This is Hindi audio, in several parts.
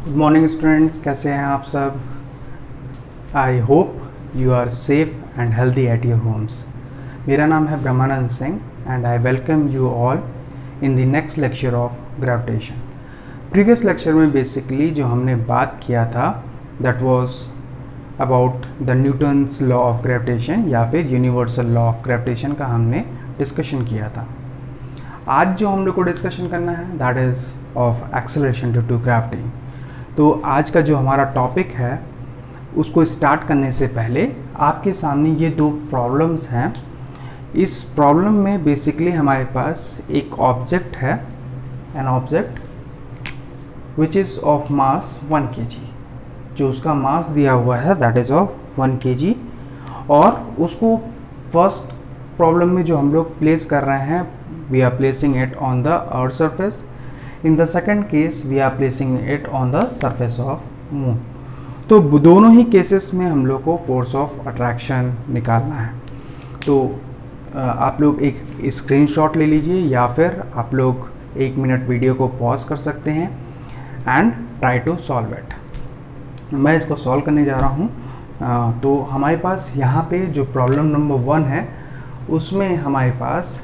गुड मॉर्निंग स्टूडेंट्स, कैसे हैं आप सब। I hope you are safe and healthy at your homes. मेरा नाम है Brahmanand Singh and I welcome you all in the next lecture of gravitation. Previous lecture में बेसिकली जो हमने बात किया था that was about the Newton's law of gravitation या फिर यूनिवर्सल लॉ ऑफ ग्रेविटेशन का हमने डिस्कशन किया था। आज जो हम लोग को डिस्कशन करना है that is of acceleration due to gravity. तो आज का जो हमारा टॉपिक है उसको स्टार्ट करने से पहले आपके सामने ये दो प्रॉब्लम्स हैं। इस प्रॉब्लम में बेसिकली हमारे पास एक ऑब्जेक्ट है, an object which is of mass 1 kg। जो उसका मास दिया हुआ है दैट इज़ ऑफ 1 kg, और उसको फर्स्ट प्रॉब्लम में जो हम लोग प्लेस कर रहे हैं we are placing it on the earth surface. In the second case we are placing it on the surface of moon. तो दोनों ही केसेस में हम लोग को फोर्स ऑफ अट्रैक्शन निकालना है। तो आप लोग एक स्क्रीनशॉट ले लीजिए या फिर आप लोग 1 मिनट वीडियो को पॉज कर सकते हैं and try to solve it. मैं इसको सॉल्व करने जा रहा हूँ। तो हमारे पास यहाँ पे जो प्रॉब्लम नंबर 1 है उसमें हमारे पास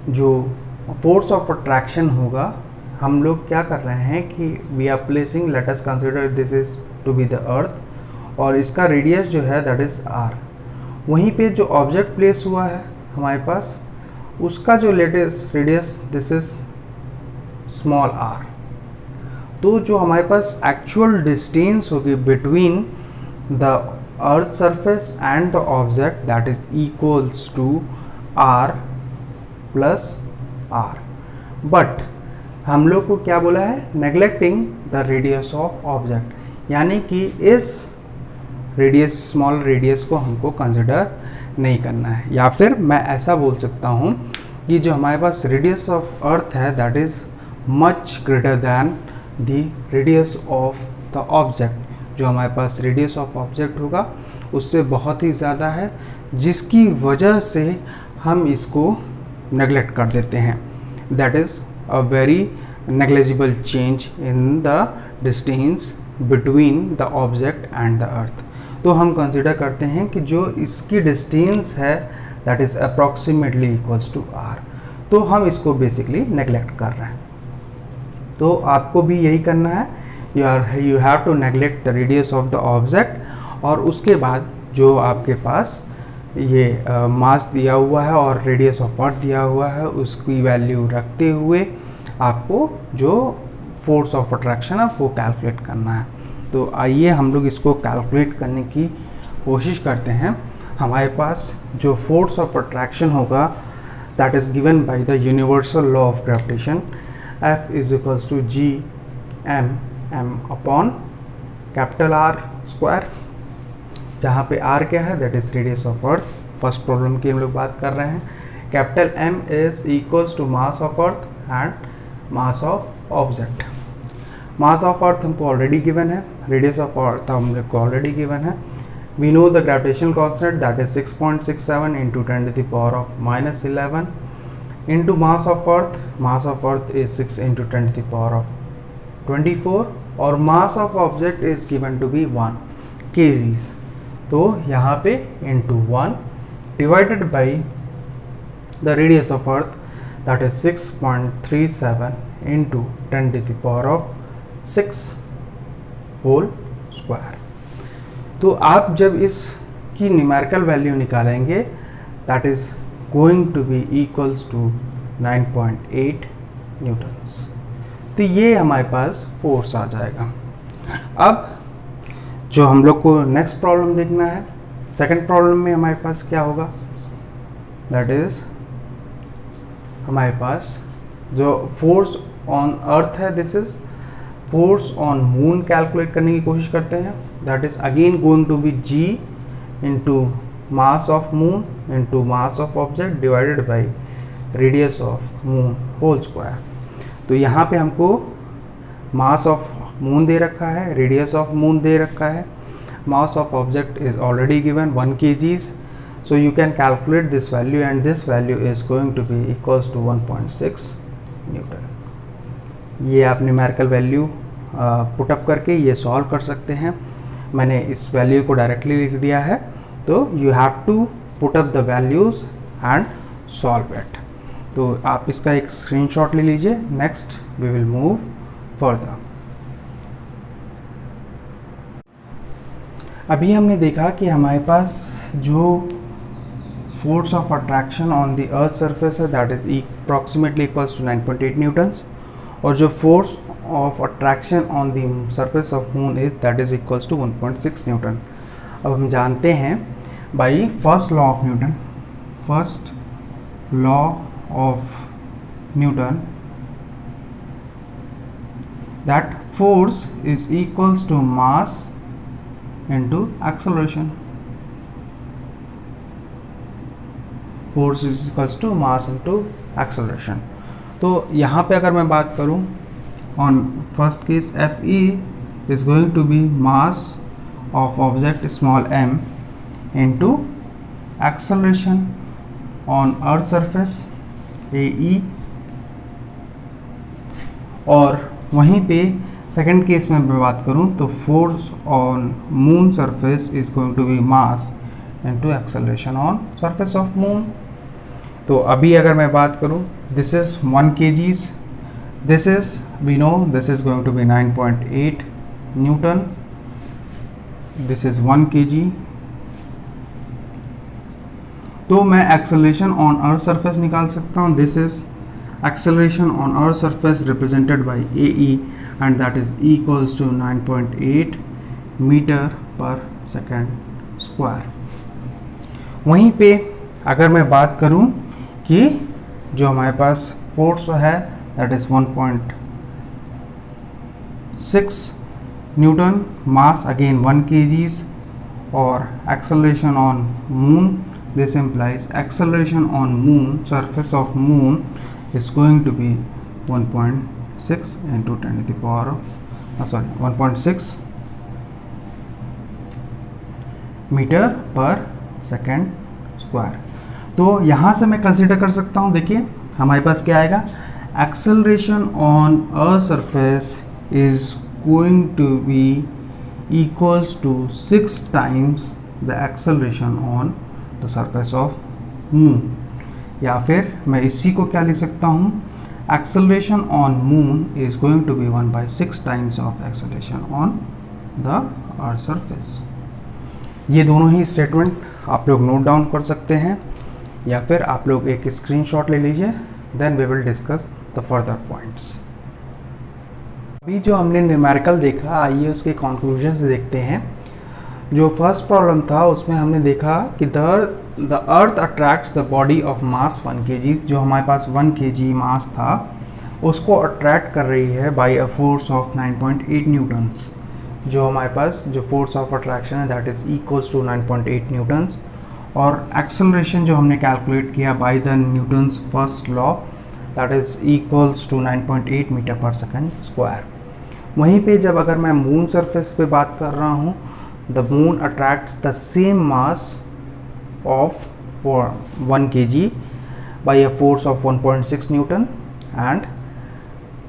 जो फोर्स ऑफ अट्रैक्शन होगा, हम लोग क्या कर रहे हैं कि we are placing, let us consider this is to be the earth, और इसका रेडियस जो है दैट इज़ आर। वहीं पे जो ऑब्जेक्ट प्लेस हुआ है हमारे पास उसका जो latest radius this is small R. तो जो हमारे पास एक्चुअल डिस्टेंस होगी between the earth surface and the object that is equals to R plus R. But हम लोग को क्या बोला है, neglecting the radius of object, यानी कि इस रेडियस, स्मॉल रेडियस को हमको कंसिडर नहीं करना है। या फिर मैं ऐसा बोल सकता हूँ कि जो हमारे पास रेडियस ऑफ अर्थ है that is much greater than the radius of the object. जो हमारे पास रेडियस ऑफ ऑब्जेक्ट होगा उससे बहुत ही ज़्यादा है, जिसकी वजह से हम इसको नेग्लेक्ट कर देते हैं। That is a very negligible change in the distance between the object and the earth। तो हम कंसिडर करते हैं कि जो इसकी डिस्टेंस है that is approximately equals to r। तो हम इसको बेसिकली नेग्लेक्ट कर रहे हैं। तो आपको भी यही करना है, you have to neglect the radius of the object, और उसके बाद जो आपके पास ये मास दिया हुआ है और रेडियस ऑफ अर्थ दिया हुआ है उसकी वैल्यू रखते हुए आपको जो फोर्स ऑफ अट्रैक्शन है वो कैलकुलेट करना है। तो आइए हम लोग इसको कैलकुलेट करने की कोशिश करते हैं। हमारे पास जो फोर्स ऑफ अट्रैक्शन होगा that is given by the universal law of gravitation, F is equals to G M upon capital R square, जहाँ पे r क्या है that is radius of earth. First problem की हम लोग बात कर रहे हैं। Capital M is equals to mass of earth and mass of object. Mass of earth हमको ऑलरेडी गिवन है, रेडियस ऑफ अर्थ हम लोग को ऑलरेडी गिवन है। We know the gravitational constant that is 6.67 into 10 to the power of -11 into mass of earth. Mass of earth is 6 into 10 to the power of 24, और mass of object is given to be 1 kgs। तो यहाँ पे into 1 divided by the radius of earth that is 6.37 into 10 to the power of 6 whole square. तो आप जब इसकी न्यूमेरिकल वैल्यू निकालेंगे that is going to be equals to 9.8 newtons. तो ये हमारे पास फोर्स आ जाएगा। अब जो हम लोग को नेक्स्ट प्रॉब्लम देखना है, सेकंड प्रॉब्लम में हमारे पास क्या होगा दैट इज हमारे पास जो फोर्स ऑन अर्थ है this is force on moon calculate करने की कोशिश करते हैं। That is again going to be g into mass of moon into mass of object divided by radius of moon whole square. तो यहाँ पे हमको मास ऑफ मून दे रखा है, रेडियस ऑफ मून दे रखा है, mass of object is already given 1 kgs। So you can calculate this value and this value is going to be equals to 1.6 Newton. ये आप न्यूमेरिकल वैल्यू पुटअप करके ये सॉल्व कर सकते हैं। मैंने इस वैल्यू को डायरेक्टली लिख दिया है, तो you have to put up the values and solve it. तो आप इसका एक स्क्रीनशॉट ले लीजिए। Next we will move further. अभी हमने देखा कि हमारे पास जो force of attraction on the earth surface है that is approximately equals to 9.8 newtons, और जो force of attraction on the surface of moon is that is equals to 1.6 newton. अब हम जानते हैं by first law of Newton, first law of Newton, that force is equals to mass into acceleration. Force is equals to mass into acceleration. तो यहाँ पे अगर मैं बात करूँ on first case Fe is going to be mass of object small m into acceleration on earth surface AE, और वहीं पे सेकंड केस में मैं बात करूं तो force on moon surface is going to be mass into acceleration on surface of moon. तो अभी अगर मैं बात करूं, this is 1 kgs, this is we know this is going to be 9.8 newton, this is 1 kg। तो मैं एक्सेलरेशन ऑन अर्थ सरफेस निकाल सकता हूं। This is acceleration on earth surface represented by AE and that is equals to 9.8 meter per second square। वहीं पे अगर मैं बात करूं कि जो हमारे पास फोर्स है that is 1.6 Newton, mass again 1 kgs, और acceleration on moon, this implies acceleration on moon, surface of moon is going to be 1.6 into 10 to the power of 1.6 metre per second square. तो यहाँ से मैं कंसीडर कर सकता हूँ, देखिए हमारे पास क्या आएगा, acceleration on a surface is going to be equals to 6 times the acceleration on the surface of moon. या फिर मैं इसी को क्या लिख सकता हूँ, acceleration on moon is going to be 1/6 times of acceleration on the earth surface. ये दोनों ही स्टेटमेंट आप लोग नोट डाउन कर सकते हैं या फिर आप लोग एक स्क्रीनशॉट ले लीजिए, then we will discuss the further points. अभी जो हमने न्यूमेरिकल देखा, आइए उसके कंक्लूजन से देखते हैं। जो फर्स्ट प्रॉब्लम था उसमें हमने देखा कि the earth attracts the body of mass 1 kg, जो हमारे पास 1 kg मास था उसको अट्रैक्ट कर रही है by a force of 9.8 newtons. जो हमारे पास जो फोर्स ऑफ अट्रैक्शन है that is equals to 9.8 newtons, और एक्सेलरेशन जो हमने कैलकुलेट किया by the Newton's first law that is equals to 9.8 metre per second square. वहीं पे जब अगर मैं मून सरफेस पे बात कर रहा हूँ, the moon attracts the same mass of 1 kg by a force of 1.6 Newton, and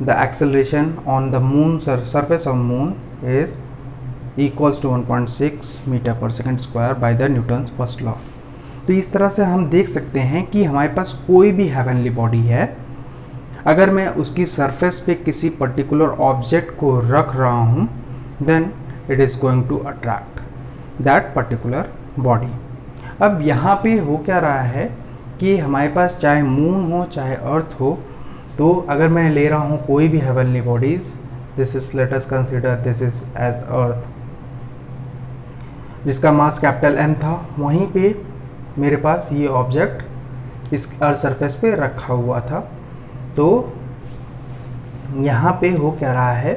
the acceleration on the moon surface of moon is equals to 1.6 meter per second square by the Newton's first law। तो इस तरह से हम देख सकते हैं कि हमारे पास कोई भी हेवनली बॉडी है, अगर मैं उसकी सरफेस पे किसी पर्टिकुलर ऑब्जेक्ट को रख रहा हूँ, then it is going to attract that particular body। अब यहाँ पे हो क्या रहा है कि हमारे पास चाहे मून हो चाहे अर्थ हो, तो अगर मैं ले रहा हूँ कोई भी heavenly bodies, this is let us consider this is as earth जिसका मास कैपिटल M था, वहीं पे मेरे पास ये ऑब्जेक्ट इस अर्थ सरफेस पे रखा हुआ था। तो यहाँ पे हो क्या रहा है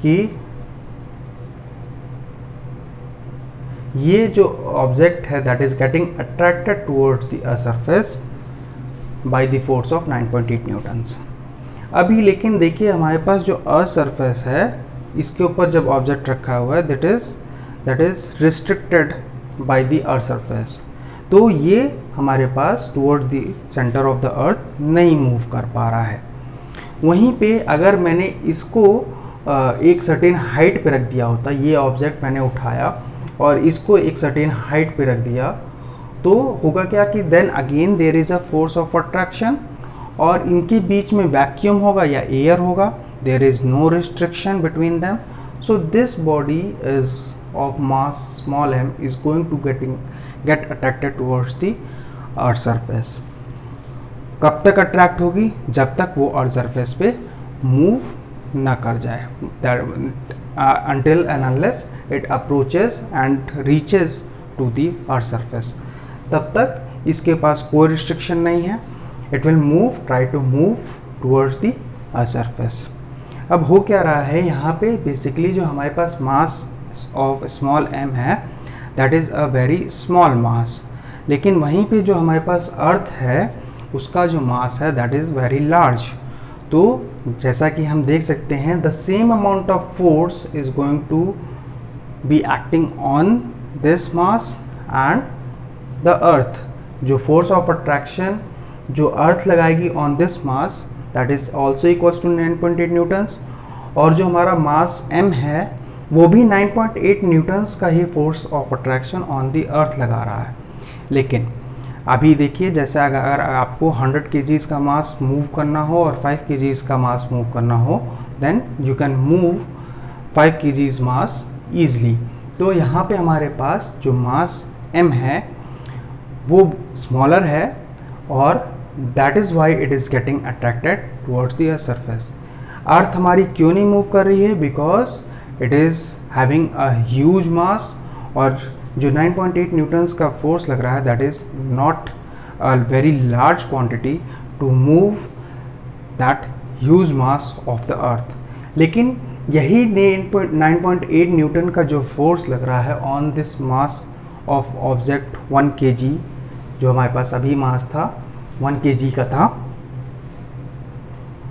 कि ये जो ऑब्जेक्ट है that is getting attracted towards the earth surface by the force of 9.8 Newton's. अभी लेकिन देखिए हमारे पास जो अर्थ सरफेस है इसके ऊपर जब ऑब्जेक्ट रखा हुआ है that is restricted by the earth surface, तो ये हमारे पास towards the centre of the earth नहीं मूव कर पा रहा है। वहीं पे अगर मैंने इसको एक सर्टेन हाइट पे रख दिया होता, ये ऑब्जेक्ट मैंने उठाया और इसको एक सर्टेन हाइट पे रख दिया, तो होगा क्या कि then again there is a force of attraction और इनके बीच में वैक्यूम होगा या एयर होगा, there is no restriction between them, so this body is of mass small m is going to get attracted towards the earth surface. कब तक अट्रैक्ट होगी? जब तक वो अर्थ सरफेस पे मूव ना कर जाए, until and unless it approaches and reaches to the earth surface, तब तक इसके पास कोई रिस्ट्रिक्शन नहीं है, it will move, try to move towards the earth surface। अब हो क्या रहा है यहाँ पे, बेसिकली जो हमारे पास मास ऑफ स्मॉल m है that is a very small mass, लेकिन वहीं पे जो हमारे पास अर्थ है उसका जो मास है दैट इज़ वेरी लार्ज। तो जैसा कि हम देख सकते हैं the same amount of force is going to be acting on this mass and the earth. जो फोर्स ऑफ अट्रैक्शन जो अर्थ लगाएगी on this mass that is also equals to 9.8 newtons, और जो हमारा मास m है वो भी 9.8 न्यूटन्स का ही force of attraction on the earth लगा रहा है। लेकिन अभी देखिए, जैसे अगर आपको 100 kgs का मास मूव करना हो और 5 kgs का मास मूव करना हो, then you can move 5 kgs mass easily. तो यहाँ पे हमारे पास जो मास m है वो स्मॉलर है और that is why it is getting attracted towards the earth surface. Earth हमारी क्यों नहीं मूव कर रही है? Because it is having a huge mass, और जो 9.8 न्यूटन्स का फोर्स लग रहा है that is not a very large quantity to move that huge mass of the earth. लेकिन यही 9.8 न्यूटन का जो फोर्स लग रहा है on this mass of object 1 kg, जो हमारे पास अभी मास था 1 kg का था,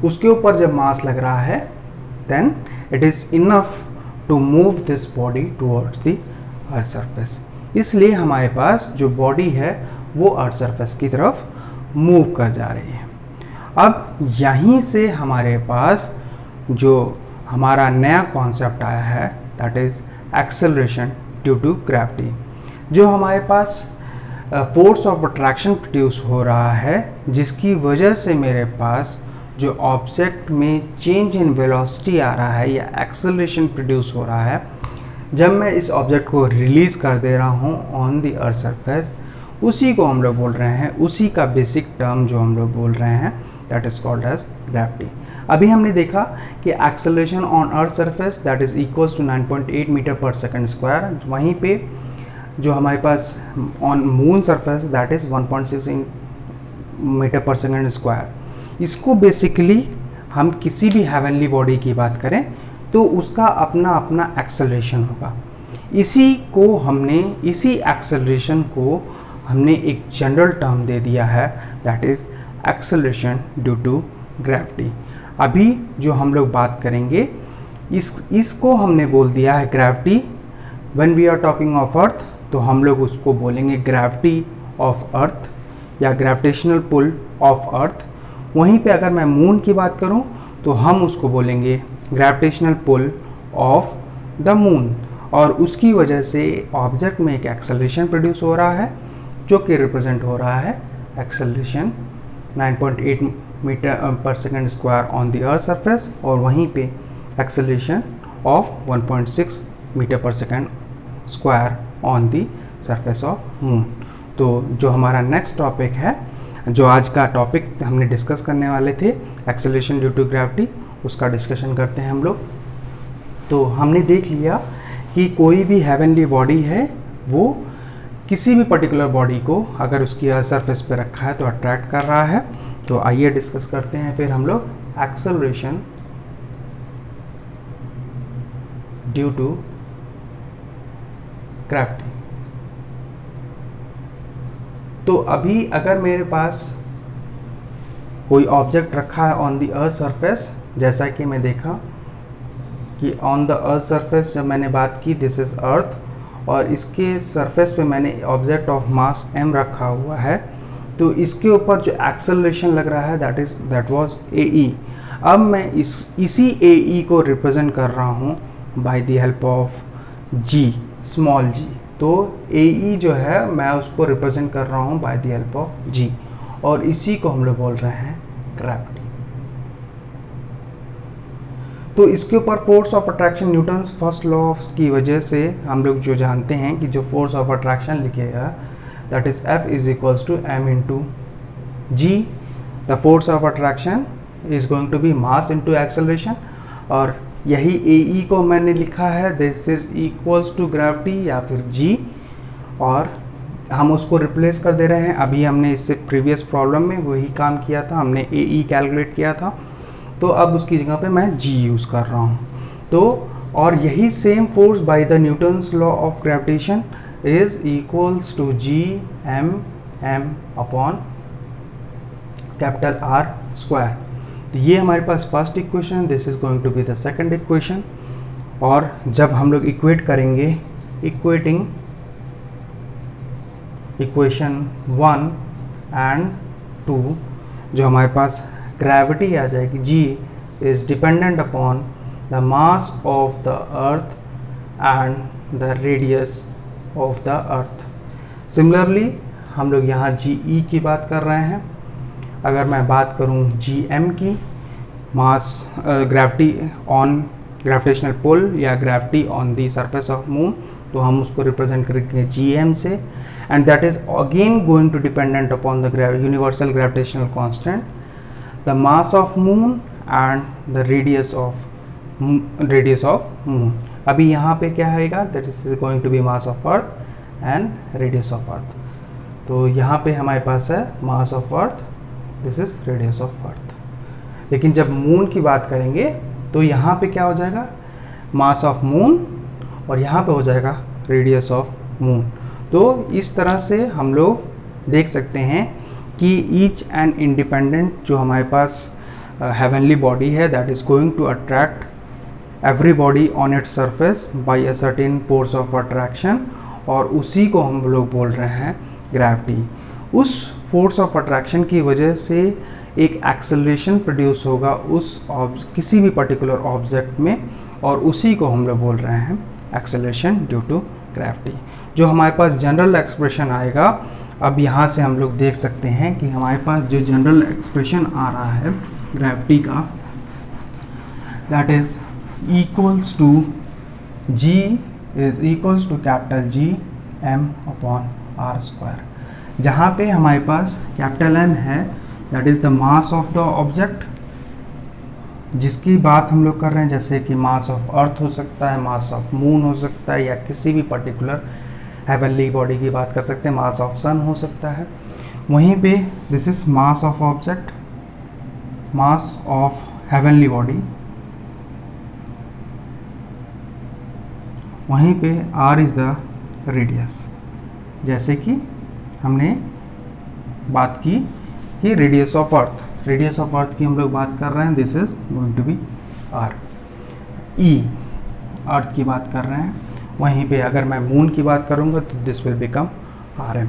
उसके ऊपर जब मास लग रहा है then it is enough to move this body towards the earth surface. इसलिए हमारे पास जो बॉडी है वो अर्थ सरफेस की तरफ मूव कर जा रही है। अब यहीं से हमारे पास जो हमारा नया कॉन्सेप्ट आया है that is acceleration due to gravity. जो हमारे पास फोर्स ऑफ अट्रैक्शन प्रोड्यूस हो रहा है, जिसकी वजह से मेरे पास जो ऑब्जेक्ट में चेंज इन वेलोसिटी आ रहा है या एक्सेलरेशन प्रोड्यूस हो रहा है, जब मैं इस ऑब्जेक्ट को रिलीज़ कर दे रहा हूँ ऑन द अर्थ सरफेस, उसी को हम लोग बोल रहे हैं, उसी का बेसिक टर्म जो हम लोग बोल रहे हैं that is called as gravity. अभी हमने देखा कि acceleration on earth surface that is equals to 9.8 metre per second square. वहीं पे जो हमारे पास on moon surface that is 1.6 metre per second square. इसको बेसिकली हम किसी भी हेवनली बॉडी की बात करें तो उसका अपना अपना एक्सेलरेशन होगा। इसी एक्सेलरेशन को हमने एक जनरल टर्म दे दिया है that is acceleration due to gravity. अभी जो हम लोग बात करेंगे इसको हमने बोल दिया है gravity. When we are talking of earth तो हम लोग उसको बोलेंगे ग्रेविटी ऑफ अर्थ या ग्रेविटेशनल पुल ऑफ अर्थ। वहीं पे अगर मैं मून की बात करूं तो हम उसको बोलेंगे gravitational pull of the moon, और उसकी वजह से ऑब्जेक्ट में एक एक्सेलरेशन प्रोड्यूस हो रहा है जो कि रिप्रेजेंट हो रहा है acceleration 9.8 metre per second square on the earth surface, और वहीं पे acceleration of 1.6 metre per second square on the surface of moon. तो जो हमारा नेक्स्ट टॉपिक है, जो आज का टॉपिक हमने डिस्कस करने वाले थे एक्सेलरेशन ड्यू टू ग्रेविटी, उसका डिस्कशन करते हैं हम लोग। तो हमने देख लिया कि कोई भी हेवनली बॉडी है वो किसी भी पर्टिकुलर बॉडी को अगर उसकी अर्थ सरफेस पे रखा है तो अट्रैक्ट कर रहा है। तो आइए डिस्कस करते हैं फिर हम लोग एक्सेलरेशन ड्यू टू ग्रेविटी। तो अभी अगर मेरे पास कोई ऑब्जेक्ट रखा है ऑन द अर्थ सरफेस, जैसा कि मैं देखा कि ऑन द अर्थ सरफेस जब मैंने बात की दिस इज़ अर्थ, और इसके सरफेस पे मैंने ऑब्जेक्ट ऑफ मास m रखा हुआ है, तो इसके ऊपर जो एक्सेलरेशन लग रहा है दैट वाज AE। अब मैं इसी AE को रिप्रेजेंट कर रहा हूँ by the help of G, small g। तो AE जो है मैं उसको रिप्रेजेंट कर रहा हूँ by the help of G, और इसी को हम लोग बोल रहे हैं ग्रेविटी। तो इसके ऊपर force of attraction, Newton's first law की वजह से हम लोग जो जानते हैं कि जो फोर्स ऑफ अट्रैक्शन लिखेगा that is F is equals to m into G। The force of attraction is going to be mass into acceleration, और यही AE को मैंने लिखा है this is equals to gravity या फिर G, और हम उसको रिप्लेस कर दे रहे हैं। अभी हमने इससे प्रीवियस प्रॉब्लम में वही काम किया था, हमने AE कैलकुलेट किया था, तो अब उसकी जगह पे मैं G यूज़ कर रहा हूँ। तो और यही same force by the Newton's law of gravitation is equals to G m upon capital R square. तो ये हमारे पास first equation, this is going to be the second equation. और जब हम लोग इक्वेट करेंगे, इक्वेटिंग इक्वेशन 1 एंड 2, जो हमारे पास ग्रेविटी आ जाएगी, G is dependent upon the mass of the earth and the radius of the earth. Similarly हम लोग यहाँ GE की बात कर रहे हैं। अगर मैं बात करूँ GM की, mass gravity on gravitational pull या gravity on the surface of moon, तो हम उसको रिप्रेजेंट करेंगे GM से, and that is again going to dependent upon the universal gravitational constant, the mass of moon and the radius of moon. अभी यहाँ पे क्या आएगा, that is going to be mass of earth and radius of earth. तो यहाँ पे हमारे पास है mass of earth, this is radius of अर्थ। लेकिन जब मून की बात करेंगे तो यहाँ पे क्या हो जाएगा, मास ऑफ मून, और यहाँ पे हो जाएगा रेडियस ऑफ मून। तो इस तरह से हम लोग देख सकते हैं कि ईच एंड इंडिपेंडेंट जो हमारे पास हेवनली बॉडी है that is going to attract every body on its surface by a certain force of attraction, और उसी को हम लोग बोल रहे हैं ग्रेविटी। उस फोर्स ऑफ अट्रैक्शन की वजह से एक एक्सेलरेशन प्रोड्यूस होगा उस किसी भी पर्टिकुलर ऑब्जेक्ट में, और उसी को हम लोग बोल रहे हैं एक्सेलरेशन ड्यू टू ग्रेविटी। जो हमारे पास जनरल एक्सप्रेशन आएगा, अब यहाँ से हम लोग देख सकते हैं कि हमारे पास जो जनरल एक्सप्रेशन आ रहा है ग्रेविटी का, that is equals to G is equals to capital G m upon R square, जहाँ पे हमारे पास कैपिटल M है that is the mass of the object जिसकी बात हम लोग कर रहे हैं, जैसे कि मास ऑफ अर्थ हो सकता है, मास ऑफ मून हो सकता है, या किसी भी पर्टिकुलर हेवनली बॉडी की बात कर सकते हैं, मास ऑफ सन हो सकता है। वहीं पे this is mass of object, mass of heavenly body, वहीं पे R इज द रेडियस, जैसे कि हमने बात की कि रेडियस ऑफ अर्थ की हम लोग बात कर रहे हैं, this is going to be R। E earth की बात कर रहे हैं, वहीं पे अगर मैं मून की बात करूंगा तो दिस विल बिकम RM।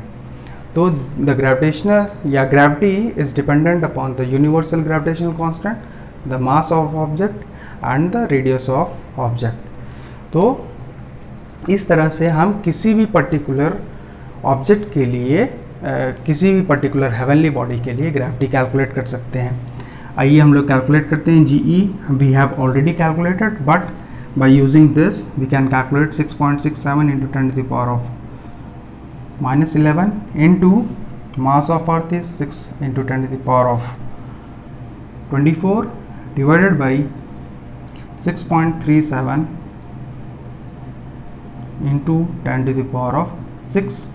तो द ग्रेविटेशनल या gravity is dependent upon the universal gravitational constant, the mass of object and the radius of object. तो इस तरह से हम किसी भी पर्टिकुलर ऑब्जेक्ट के लिए किसी भी पर्टिकुलर हेवनली बॉडी के लिए ग्रेविटी कैलकुलेट कर सकते हैं। आइए हम लोग कैलकुलेट करते हैं। GE we have already calculated, but by using this we can calculate 6.67 into 10 to the power of -11 into mass of earth is 6 into 10 to the power of 24 divided by 6.37 into 10 to the power of 6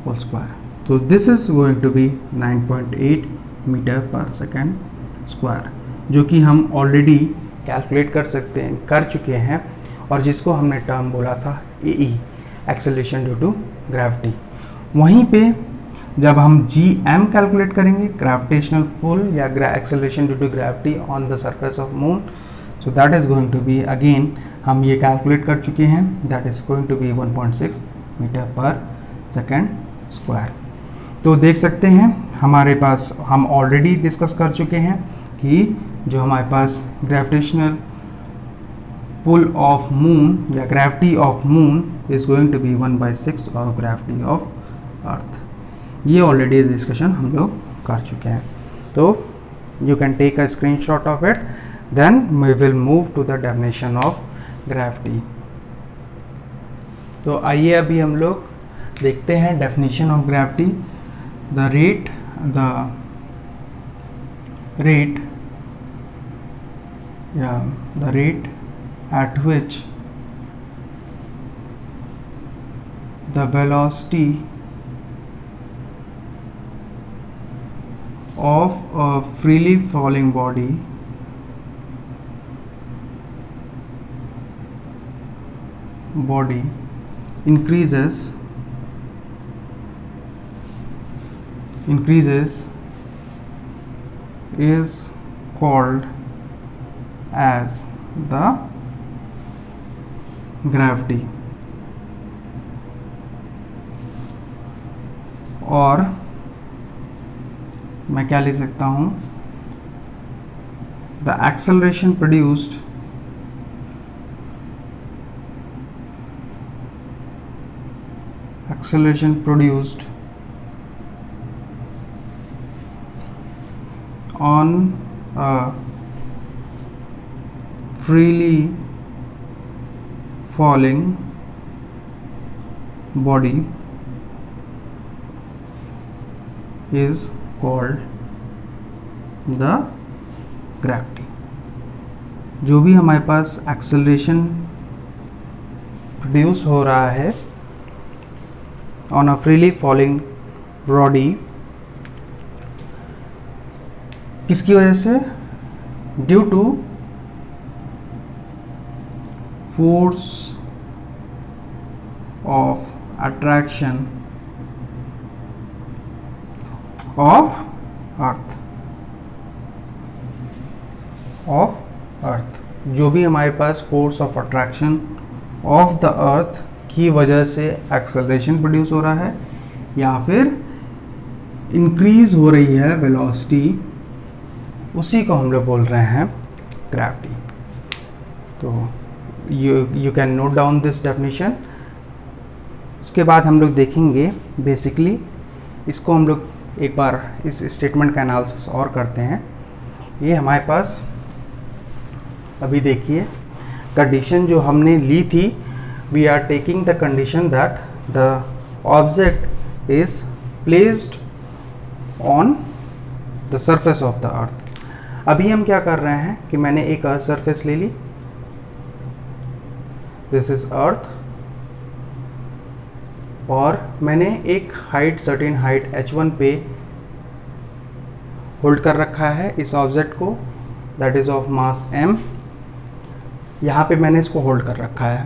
whole square. So this is going to be 9.8 metre per second square, जो कि हम ऑलरेडी कैलकुलेट कर चुके हैं, और जिसको हमने टर्म बोला था AE, acceleration due to gravity. वहीं पे जब हम GM कैलकुलेट करेंगे, ग्रेविटेशनल पुल या acceleration due to gravity on the surface of moon, so that is going to be again हम ये कैलकुलेट कर चुके हैं, that is going to be 1.6 metre per second square. तो देख सकते हैं हमारे पास हम ऑलरेडी डिस्कस कर चुके हैं कि जो हमारे पास ग्रेविटेशनल पुल ऑफ मून या gravity of moon is going to be 1/6 of gravity of earth. ये ऑलरेडी डिस्कशन हम लोग कर चुके हैं, तो you can take a screenshot of it, then we will move to the definition of gravity. तो आइए अभी हम लोग देखते हैं definition of gravity. The rate at which the velocity of a freely falling body increases is called as the gravity, और मैं क्या लिख सकता हूँ, the acceleration produced on a freely falling body is called the gravity। जो भी हमारे पास एक्सेलरेशन प्रोड्यूस हो रहा है on a freely falling body, किसकी वजह से? Due to force of attraction of earth. जो भी हमारे पास force of attraction of the earth की वजह से एक्सेलरेशन प्रोड्यूस हो रहा है या फिर इंक्रीज हो रही है वेलोसिटी, उसी को हम लोग बोल रहे हैं ग्रेविटी। तो you can note down this definition. उसके बाद हम लोग देखेंगे बेसिकली इसको, हम लोग एक बार इस स्टेटमेंट का एनालिसिस और करते हैं। ये हमारे पास अभी देखिए कंडीशन जो हमने ली थी, we are taking the condition that the object is placed on the surface of the earth. अभी हम क्या कर रहे हैं कि मैंने एक अर्थ सरफेस ले ली, दिस इज अर्थ, और मैंने एक हाइट, सर्टेन हाइट h1 पे होल्ड कर रखा है इस ऑब्जेक्ट को, that is of mass m। यहाँ पे मैंने इसको होल्ड कर रखा है,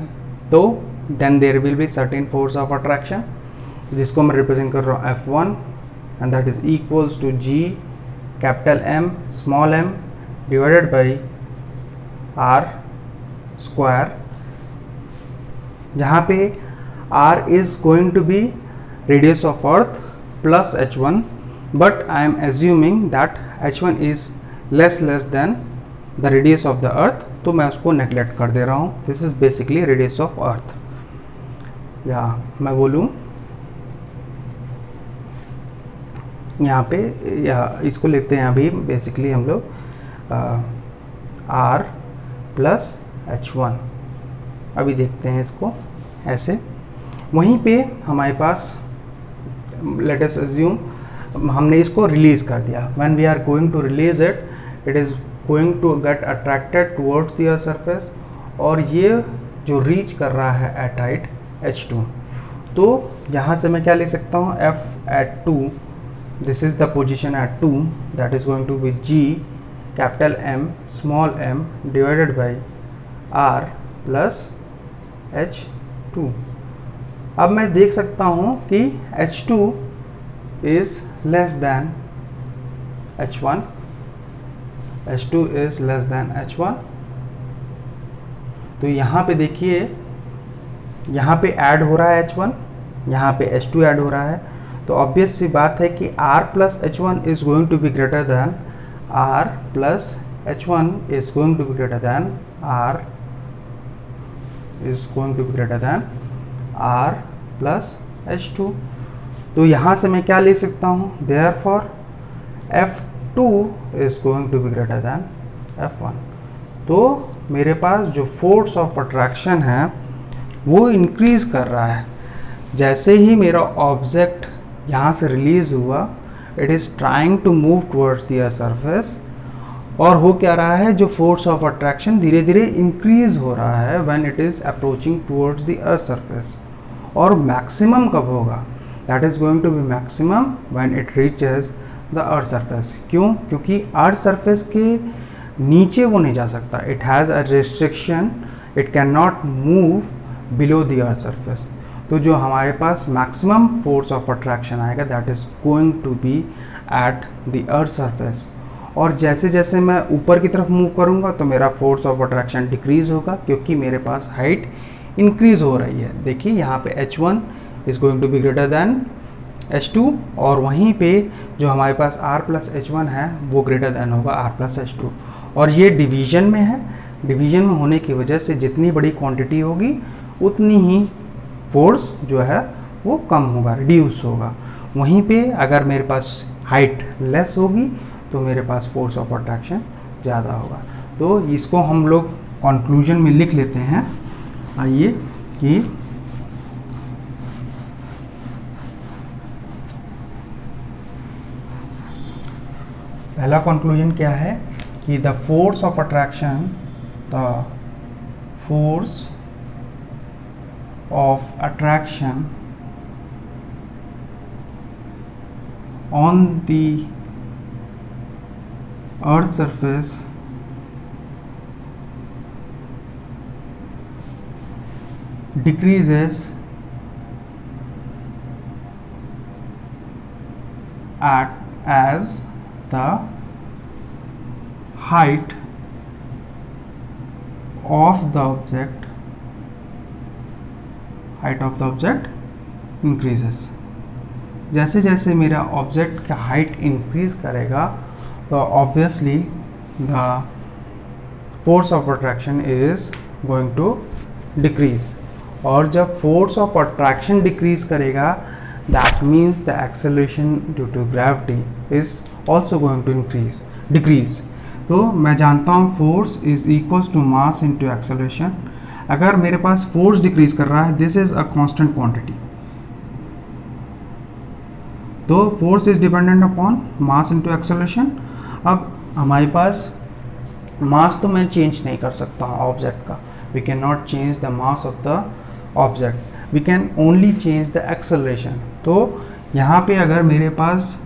तो then there will be certain force of attraction, जिसको मैं रिप्रेजेंट कर रहा हूँ F1, and that is equals to G capital M small m divided by R square, जहाँ पे R is going to be radius of earth plus h1, but I am assuming that h1 is less than the radius of the earth, तो मैं उसको नेग्लेक्ट कर दे रहा हूँ। This is basically radius of earth, या मैं बोलूँ यहाँ पे, या इसको लिखते हैं अभी बेसिकली हम लोग R प्लस h1। अभी देखते हैं इसको ऐसे। वहीं पे हमारे पास लेट अस अज्यूम हमने इसको रिलीज कर दिया, when we are going to release it, it is going to get attracted towards the earth surface, और ये जो रीच कर रहा है एट हाइट h2, तो यहाँ से मैं क्या ले सकता हूँ, f at 2, this is the position at 2, that is going to be G capital M small m divided by R plus h2। अब मैं देख सकता हूँ कि h2 is less than h1, h2 is less than h1। तो यहाँ पे देखिए, यहाँ पे ऐड हो रहा है h1, यहाँ पे h2 ऐड हो रहा है, तो ऑब्वियस सी बात है कि r plus H one is going to be greater than r plus H one is going to be greater than r is going to be greater than r plus H two. तो यहाँ से मैं क्या ले सकता हूँ, therefore F2 is going to be greater than F1। तो मेरे पास जो फोर्स ऑफ अट्रैक्शन है वो इंक्रीज कर रहा है। जैसे ही मेरा ऑब्जेक्ट यहाँ से रिलीज हुआ, it is trying to move towards the earth surface, और हो क्या रहा है, जो फोर्स ऑफ अट्रैक्शन धीरे धीरे इंक्रीज हो रहा है when it is approaching towards the earth surface. और मैक्सिमम कब होगा, that is going to be maximum when it reaches the earth surface. क्यों? क्योंकि अर्थ सरफेस के नीचे वो नहीं जा सकता, it has a restriction, it can not move below the earth surface. तो जो हमारे पास मैक्सिमम फोर्स ऑफ अट्रैक्शन आएगा, that is going to be at the earth surface. और जैसे जैसे मैं ऊपर की तरफ मूव करूँगा तो मेरा फोर्स ऑफ अट्रैक्शन डिक्रीज़ होगा, क्योंकि मेरे पास हाइट इंक्रीज़ हो रही है। देखिए यहाँ पे h1 is going to be greater than h2, और वहीं पे जो हमारे पास r प्लस h1 है वो ग्रेटर दैन होगा r प्लस h2। और ये डिवीजन में है, डिवीजन में होने की वजह से जितनी बड़ी क्वांटिटी होगी उतनी ही फोर्स जो है वो कम होगा, रिड्यूस होगा। वहीं पे अगर मेरे पास हाइट लेस होगी तो मेरे पास फोर्स ऑफ अट्रैक्शन ज़्यादा होगा। तो इसको हम लोग कंक्लूजन में लिख लेते हैं। आइए कि पहला कंक्लूजन क्या है कि the force of attraction on the earth surface decreases as the height of the object increases। जैसे जैसे मेरा ऑब्जेक्ट का हाइट इंक्रीज करेगा तो obviously the force of attraction is going to decrease. और जब फोर्स ऑफ अट्रैक्शन डिक्रीज करेगा, that means the acceleration due to gravity is also going to decrease. तो मैं जानता हूँ force is equals to mass into acceleration. अगर मेरे पास फोर्स डिक्रीज कर रहा है, this is a constant quantity, तो force is dependent upon mass into acceleration. अब हमारे पास मास तो मैं चेंज नहीं कर सकता हूँ ऑब्जेक्ट का, we can not change the mass of the object, we can only change the acceleration. तो यहाँ पे अगर मेरे पास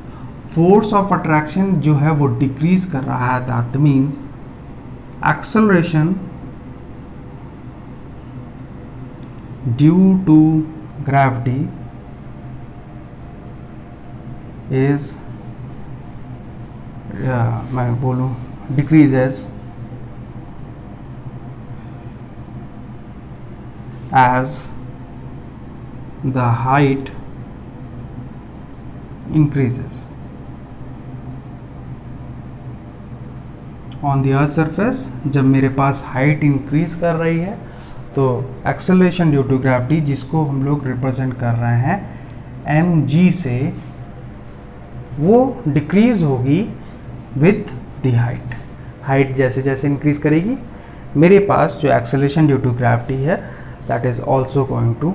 फोर्स ऑफ अट्रैक्शन जो है वो डिक्रीज कर रहा है, that means acceleration due to gravity is मैं बोलूँ decreases as the height increases on the earth surface। जब मेरे पास हाइट इंक्रीज कर रही है तो एक्सेलरेशन ड्यू टू ग्रेविटी, जिसको हम लोग रिप्रेजेंट कर रहे हैं mg से, वो डिक्रीज होगी विथ द हाइट। हाइट जैसे जैसे इंक्रीज करेगी, मेरे पास जो एक्सेलरेशन ड्यू टू ग्रेविटी है that is also going to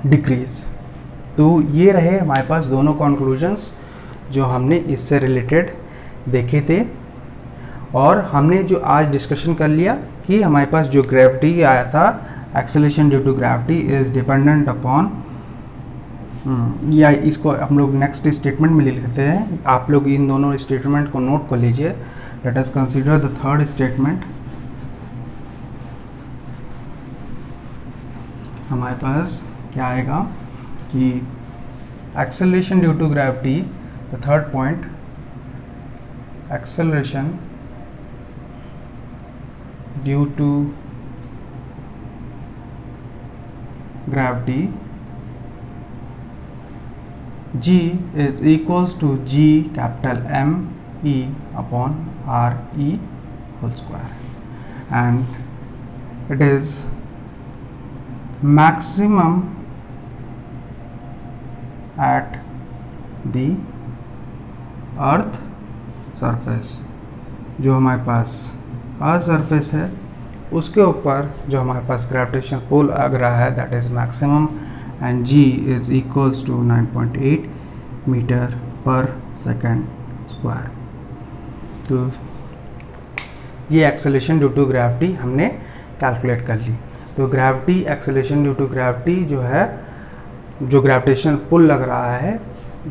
decrease. तो ये रहे हमारे पास दोनों कंक्लूजन्स जो हमने इससे रिलेटेड देखे थे। और हमने जो आज डिस्कशन कर लिया कि हमारे पास जो ग्रेविटी आया था, acceleration due to gravity is dependent upon, या इसको हम लोग नेक्स्ट स्टेटमेंट में ले लेते हैं। आप लोग इन दोनों स्टेटमेंट को नोट कर लीजिए। Let us consider the third statement. हमारे पास क्या आएगा कि acceleration due to gravity, the third point, acceleration due to gravity G is equals to G capital M E upon R E whole square, and it is maximum at the earth surface. जो हमारे पास अर्थ सरफेस है उसके ऊपर जो हमारे पास ग्रेविटेशन पुल लग रहा है that is maximum, and G is equals to 9.8 metre per second square. तो ये एक्सेलरेशन ड्यू टू ग्रेविटी हमने कैलकुलेट कर ली। तो gravity acceleration due to gravity जो है, जो ग्रेविटेशन पुल लग रहा है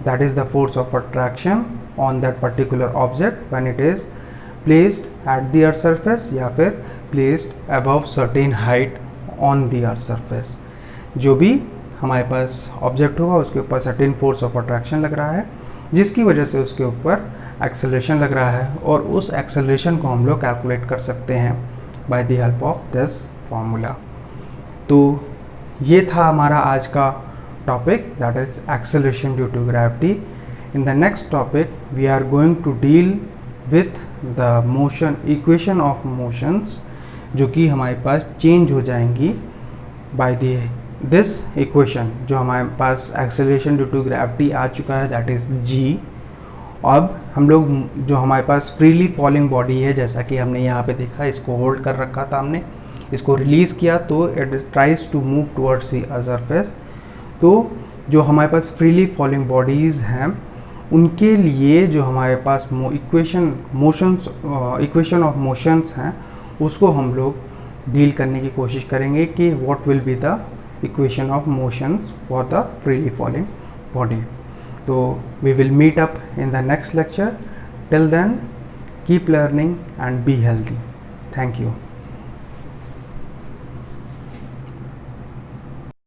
that is the force of attraction on that particular object when it is placed at the earth surface या फिर placed above certain height on the earth surface। जो भी हमारे पास ऑब्जेक्ट होगा उसके ऊपर certain force of attraction लग रहा है जिसकी वजह से उसके ऊपर acceleration लग रहा है, और उस acceleration को हम लोग कैलकुलेट कर सकते हैं by the help of this formula। तो ये था हमारा आज का topic, that is acceleration due to gravity. In the next topic we are going to deal with the motion equation of motions जो कि हमारे पास चेंज हो जाएंगी by this equation। जो हमारे पास acceleration due to gravity आ चुका है that is G। अब हम लोग जो हमारे पास freely falling body है, जैसा कि हमने यहाँ पे देखा, इसको होल्ड कर रखा था हमने, इसको रिलीज़ किया तो it tries to move towards the surface। तो जो हमारे पास फ्रीली फॉलिंग बॉडीज़ हैं उनके लिए जो हमारे पास इक्वेशन ऑफ मोशंस हैं उसको हम लोग डील करने की कोशिश करेंगे कि what will be the equation of motions for the freely falling body. तो we will meet up in the next lecture. Till then keep learning and be healthy. Thank you.